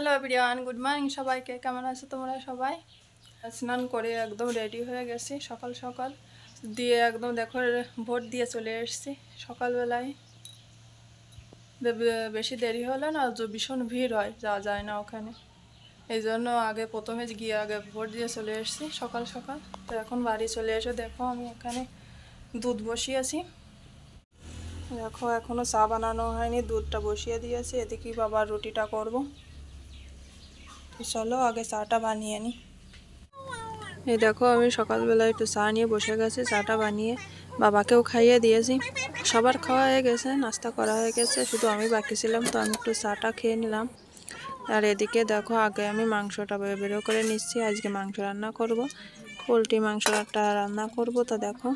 Hello everyone, good morning সবাইকে। কেমন আছো তোমরা সবাই? স্নান করে একদম রেডি হয়ে গেছি সকাল সকাল দিয়ে, একদম দেখো ভোট দিয়ে চলে এসেছি সকালবেলায়। বেশি দেরি হলে না ভীষণ ভিড় হয়, যাওয়া যায় না ওখানে। এই জন্য আগে প্রথমে গিয়ে আগে ভোট দিয়ে চলে এসেছি সকাল সকাল। তো এখন বাড়ি চলে এসে দেখো আমি এখানে দুধ বসিয়েছি। দেখো এখনও চা বানানো হয়নি, দুধটা বসিয়ে দিয়েছি। এদিকে বাবার রুটিটা করব। তো চলো আগে চাটা বানিয়ে নিই। এই দেখো আমি সকালবেলা একটু চা নিয়ে বসে গেছি। চাটা বানিয়ে বাবাকেও খাইয়ে দিয়েছি। সবার খাওয়া হয়ে গেছে, নাস্তা করা হয়ে গেছে, শুধু আমি বাকি ছিলাম। তো আমি একটু চাটা খেয়ে নিলাম। আর এদিকে দেখো আগে আমি মাংসটা বেরো করে নিচ্ছি। আজকে মাংস রান্না করব, পোলট্রি মাংসটা রান্না করব। তো দেখো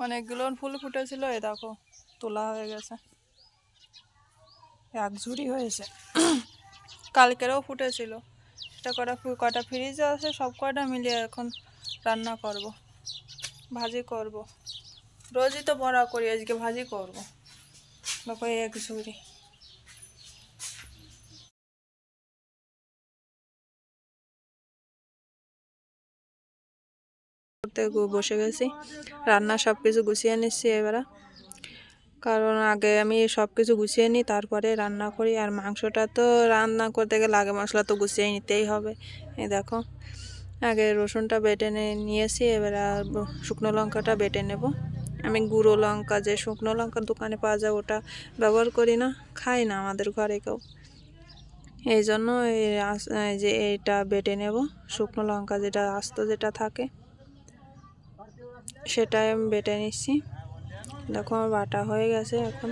অনেকগুলো ফুল ফুটেছিল, এ দেখো তোলা হয়ে গেছে, এক ঝুড়ি হয়েছে। কালকেরও ফুটেছিল, সেটা কটা ফ্রিজে আছে, সব কটা মিলিয়ে এখন রান্না করব, ভাজি করব। রোজই তো বড়া করি, আজকে ভাজি করব। দেখো এক ঝুড়ি। করতে বসে গেছি, রান্না সব কিছু গুছিয়ে নিচ্ছি এবারে। কারণ আগে আমি সব কিছু গুছিয়ে নিই, তারপরে রান্না করি। আর মাংসটা তো রান্না করতে গেলে আগে মশলা তো গুছিয়ে নিতেই হবে। এই দেখো আগে রসুনটা বেটে নিয়েছি, এবার আর শুকনো লঙ্কাটা বেটে নেব। আমি গুঁড়ো লঙ্কা, যে শুকনো লঙ্কার দোকানে পাওয়া যায়, ওটা ব্যবহার করি না, খাই না আমাদের ঘরে কেউ। এই জন্য যে এইটা বেটে নেব, শুকনো লঙ্কা যেটা আস্ত যেটা থাকে সেটাই আমি বেটে নিচ্ছি। দেখো আমার বাটা হয়ে গেছে। এখন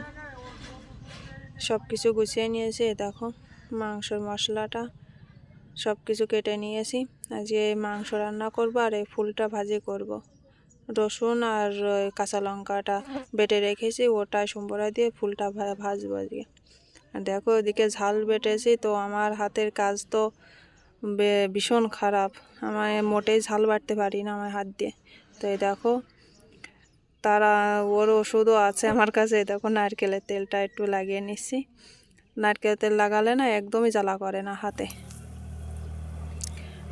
সব কিছু গুছিয়ে নিয়েছি। দেখো মাংসর মশলাটা সব কিছু কেটে নিয়েছি। আজকে মাংস রান্না করব আর এই ফুলটা ভাজি করব। রসুন আর কাঁচা লঙ্কাটা বেটে রেখেছি, ওটাই সম্বরা দিয়ে ফুলটা ভাজবো আজকে। আর দেখো ওদিকে ঝাল বেটেছি, তো আমার হাতের কাজ তো ভীষণ খারাপ। আমি মোটেই ঝাল বাটতে পারি না আমার হাত দিয়ে। তো এই দেখো ওর ওষুধও আছে আমার কাছে। দেখো নারকেলের তেলটা একটু লাগিয়ে নিচ্ছি। নারকেলের তেল লাগালে না একদমই জ্বালা করে না হাতে।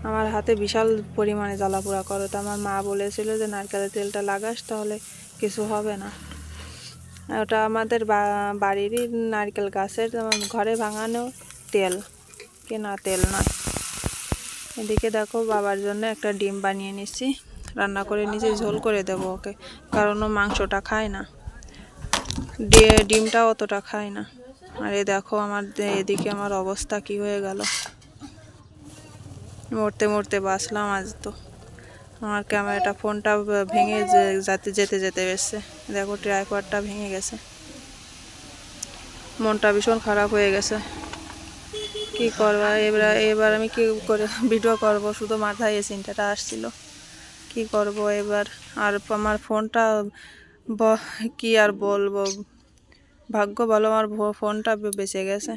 আমার হাতে বিশাল পরিমাণে জ্বালা পোড়া করে। তো আমার মা বলেছিল যে নারকেলের তেলটা লাগাস, তাহলে কিছু হবে না। ওটা আমাদের বাড়িরই নারকেল গাছের ঘরে ভাঙানো তেল, কেনা তেল না। এদিকে দেখো বাবার জন্য একটা ডিম বানিয়ে নিচ্ছি, রান্না করে নিচে ঝোল করে দেবো ওকে, কারণ ও মাংসটা খায় না, ডিমটা অতটা খায় না। আর এই দেখো এদিকে আমার অবস্থা কি হয়ে গেল, মরতে মরতে বাঁচলাম আজ। তো আমার ক্যামেরাটা, ফোনটা ভেঙে যেতে যেতে এসছে। দেখো ট্রাইপডটা ভেঙে গেছে, মনটা ভীষণ খারাপ হয়ে গেছে। কি করবা এবার আমি কি করে ভিডিও করব, শুধু মাথায় এই চিন্তাটা আসছিল কি করব এবার। আর আমার ফোনটা কি আর বলবো, ভাগ্য ভালো আমার ফোনটা বেঁচে গেছে।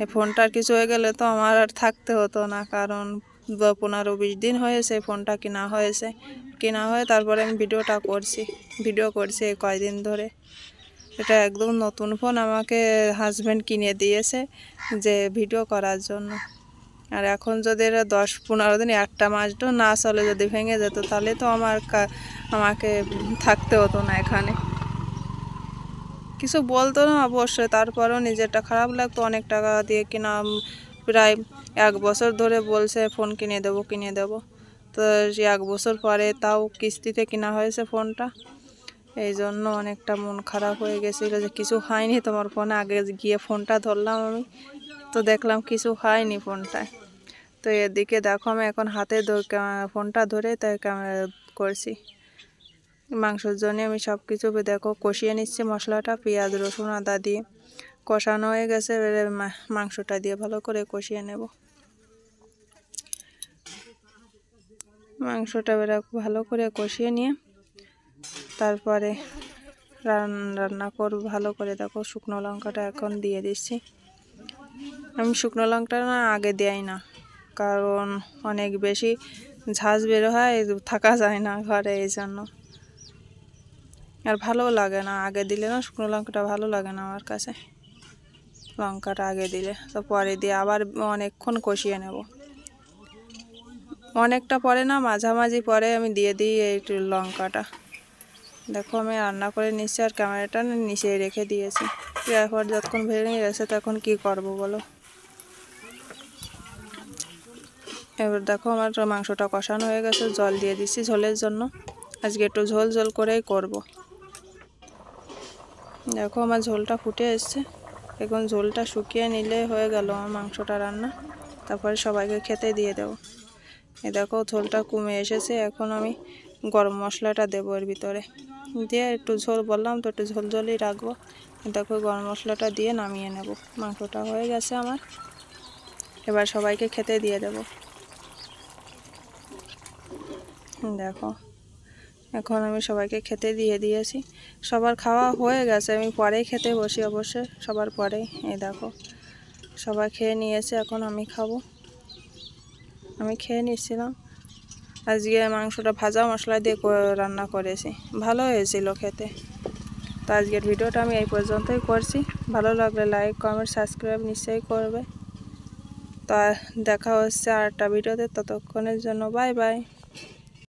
এই ফোনটার কিছু হয়ে গেলে তো আমার আর থাকতে হতো না, কারণ 15-20 দিন হয়েছে ফোনটা কেনা হয়ে তারপরে আমি ভিডিও করছি কয়দিন ধরে। এটা একদম নতুন ফোন, আমাকে হাজব্যান্ড কিনে দিয়েছে যে ভিডিও করার জন্য। আর এখন যদি এরা 10-15 দিন, একটা মাসও না চলে যদি ভেঙে যেত, তাহলে তো আমাকে থাকতে হতো না এখানে। কিছু বলতো না অবশ্যই, তারপরেও নিজেরটা খারাপ লাগতো। অনেক টাকা দিয়ে কিনা, প্রায় 1 বছর ধরে বলছে ফোন কিনে দেবো। তো 1 বছর পরে তাও কিস্তিতে কিনা হয়েছে ফোনটা। এই জন্য অনেকটা মন খারাপ হয়ে গেছিলো যে কিছু হয়নি তোমার ফোনে। আগে গিয়ে ফোনটা ধরলাম আমি, তো দেখলাম কিছু হয়নি ফোনটায়। তো এদিকে দেখো আমি এখন হাতে ফোনটা ধরে তাই ক্যামেরা করছি। মাংসের জন্য আমি সব কিছু দেখো কষিয়ে নিচ্ছি মশলাটা, পেঁয়াজ রসুন আদা দিয়ে কষানো হয়ে গেছে। মাংসটা দিয়ে ভালো করে কষিয়ে নেব। মাংসটা ভালো করে কষিয়ে নিয়ে তারপরে রান্না করব ভালো করে। দেখো শুকনো লঙ্কাটা এখন দিয়ে দিচ্ছি। আমি শুকনো লঙ্কাটা না আগে দেই না, কারণ অনেক বেশি ঝাঁজ বের হয়, থাকা যায় না ঘরে, এই জন্য। আর ভালোও লাগে না, আগে দিলে না শুকনো লঙ্কাটা ভালো লাগে না আমার কাছে। লঙ্কাটা আগে দিলে তো পরে দিয়ে আবার অনেকক্ষণ কষিয়ে নেব। অনেকটা পরে না, মাঝামাঝি পরে আমি দিয়ে দিই এই লঙ্কাটা। দেখো আমি রান্না করে নিচ্ছি আর ক্যামেরাটা নিচে রেখে দিয়েছি। এরপর যতক্ষণ ভেঙে গেছে তখন কি করব বলো। এবার দেখো আমার মাংসটা কষানো হয়ে গেছে, জল দিয়ে দিচ্ছি ঝোলের জন্য। আজকে একটু ঝোল ঝোল করেই করব। দেখো আমার ঝোলটা ফুটে এসছে, এখন ঝোলটা শুকিয়ে নিলে হয়ে গেল আমার মাংসটা রান্না। তারপরে সবাইকে খেতে দিয়ে দেবো। এই দেখো ঝোলটা কমে এসেছে, এখন আমি গরম মশলাটা দেবো এর ভিতরে দিয়ে একটু ঝোল, বললাম তো একটু ঝোল ঝোলই রাখবো। দেখো গরম মশলাটা দিয়ে নামিয়ে নেব। মাংসটা হয়ে গেছে আমার, এবার সবাইকে খেতে দিয়ে দেব। দেখো এখন আমি সবাইকে খেতে দিয়ে দিয়েছি, সবার খাওয়া হয়ে গেছে। আমি পরেই খেতে বসি অবশ্যই, সবার পরেই। এই দেখো সবাই খেয়ে নিয়েছে, এখন আমি খাবো। আমি খেয়ে নিচ্ছিলাম। আজকে মাংসটা ভাজা মশলা দিয়ে রান্না করেছি, ভালো হয়েছিল খেতে। তো আজকের ভিডিওটা আমি এই পর্যন্তই করছি। ভালো লাগলে লাইক কমেন্ট সাবস্ক্রাইব নিশ্চয়ই করবে। তা দেখা হচ্ছে আরেকটা ভিডিওতে, ততক্ষণের জন্য বাই বাই।